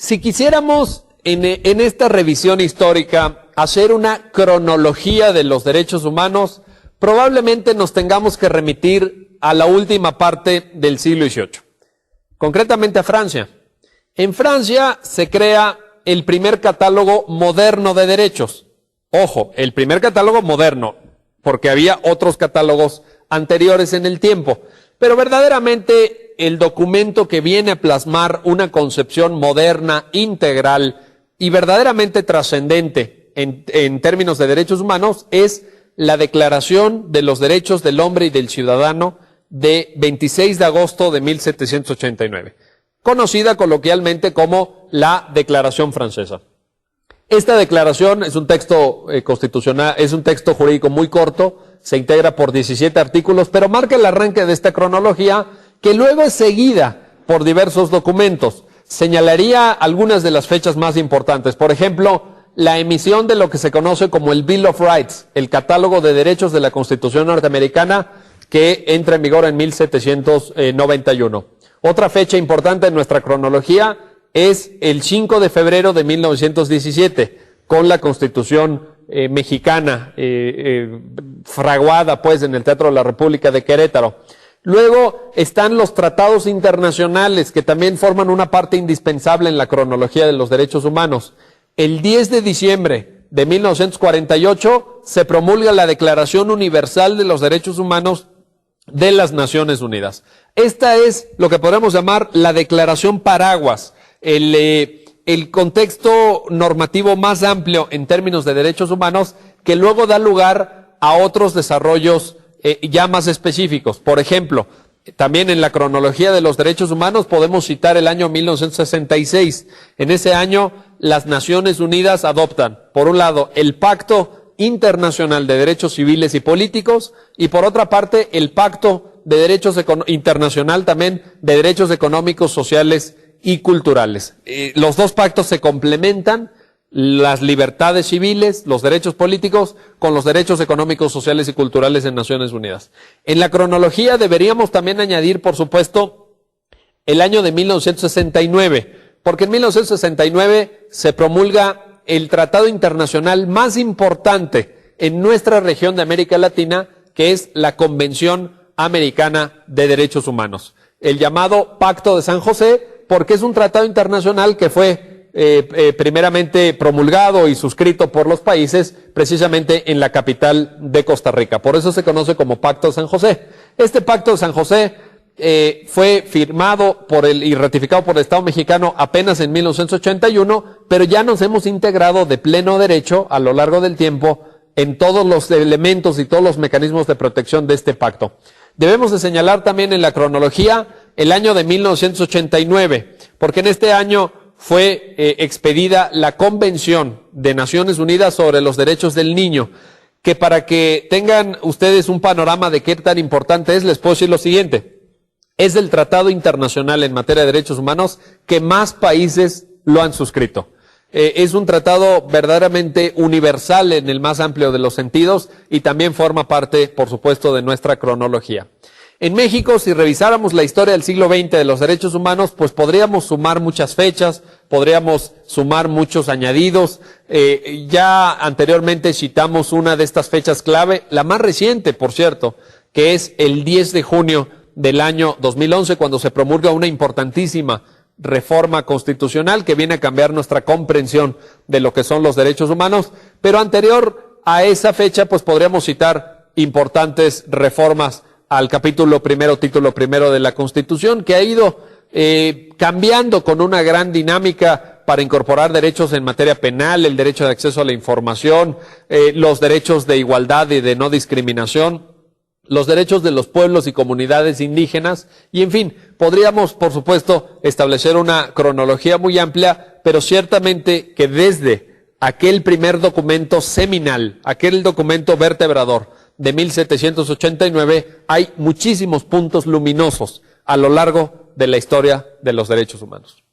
Si quisiéramos en esta revisión histórica hacer una cronología de los derechos humanos, probablemente nos tengamos que remitir a la última parte del siglo XVIII, concretamente a Francia. En Francia se crea el primer catálogo moderno de derechos. Ojo, el primer catálogo moderno, porque había otros catálogos anteriores en el tiempo. Pero verdaderamente el documento que viene a plasmar una concepción moderna, integral y verdaderamente trascendente en términos de derechos humanos es la Declaración de los Derechos del Hombre y del Ciudadano de 26 de agosto de 1789, conocida coloquialmente como la Declaración Francesa. Esta declaración es un texto constitucional, es un texto jurídico muy corto, se integra por 17 artículos, pero marca el arranque de esta cronología que luego es seguida por diversos documentos. Señalaría algunas de las fechas más importantes. Por ejemplo, la emisión de lo que se conoce como el Bill of Rights, el catálogo de derechos de la Constitución norteamericana, que entra en vigor en 1791. Otra fecha importante en nuestra cronología es el 5 de febrero de 1917, con la Constitución mexicana, fraguada pues en el Teatro de la República de Querétaro. Luego están los tratados internacionales, que también forman una parte indispensable en la cronología de los derechos humanos. El 10 de diciembre de 1948 se promulga la Declaración Universal de los Derechos Humanos de las Naciones Unidas. Esta es lo que podemos llamar la Declaración Paraguas, el contexto normativo más amplio en términos de derechos humanos, que luego da lugar a otros desarrollos ya más específicos. Por ejemplo, también en la cronología de los derechos humanos podemos citar el año 1966. En ese año las Naciones Unidas adoptan, por un lado, el Pacto Internacional de Derechos Civiles y Políticos y por otra parte el Pacto de Derechos Internacional también de Derechos Económicos, Sociales y Culturales. Los dos pactos se complementan, las libertades civiles, los derechos políticos, con los derechos económicos, sociales y culturales en Naciones Unidas. En la cronología deberíamos también añadir, por supuesto, el año de 1969, porque en 1969 se promulga el tratado internacional más importante en nuestra región de América Latina, que es la Convención Americana de Derechos Humanos, el llamado Pacto de San José, porque es un tratado internacional que fue primeramente promulgado y suscrito por los países precisamente en la capital de Costa Rica. Por eso se conoce como Pacto de San José. Este Pacto de San José fue firmado y ratificado por el Estado mexicano apenas en 1981, pero ya nos hemos integrado de pleno derecho a lo largo del tiempo en todos los elementos y todos los mecanismos de protección de este pacto. Debemos de señalar también en la cronología el año de 1989, porque en este año fue expedida la Convención de Naciones Unidas sobre los Derechos del Niño, que para que tengan ustedes un panorama de qué tan importante es, les puedo decir lo siguiente: es el tratado internacional en materia de derechos humanos que más países lo han suscrito. Es un tratado verdaderamente universal en el más amplio de los sentidos y también forma parte, por supuesto, de nuestra cronología. En México, si revisáramos la historia del siglo XX de los derechos humanos, pues podríamos sumar muchas fechas, podríamos sumar muchos añadidos. Ya anteriormente citamos una de estas fechas clave, la más reciente, por cierto, que es el 10 de junio del año 2011, cuando se promulga una importantísima reforma constitucional que viene a cambiar nuestra comprensión de lo que son los derechos humanos. Pero anterior a esa fecha, pues podríamos citar importantes reformas al capítulo primero, título primero de la Constitución, que ha ido cambiando con una gran dinámica para incorporar derechos en materia penal, el derecho de acceso a la información, los derechos de igualdad y de no discriminación, los derechos de los pueblos y comunidades indígenas, y en fin, podríamos, por supuesto, establecer una cronología muy amplia, pero ciertamente que desde aquel primer documento seminal, aquel documento vertebrador de 1789, hay muchísimos puntos luminosos a lo largo de la historia de los derechos humanos.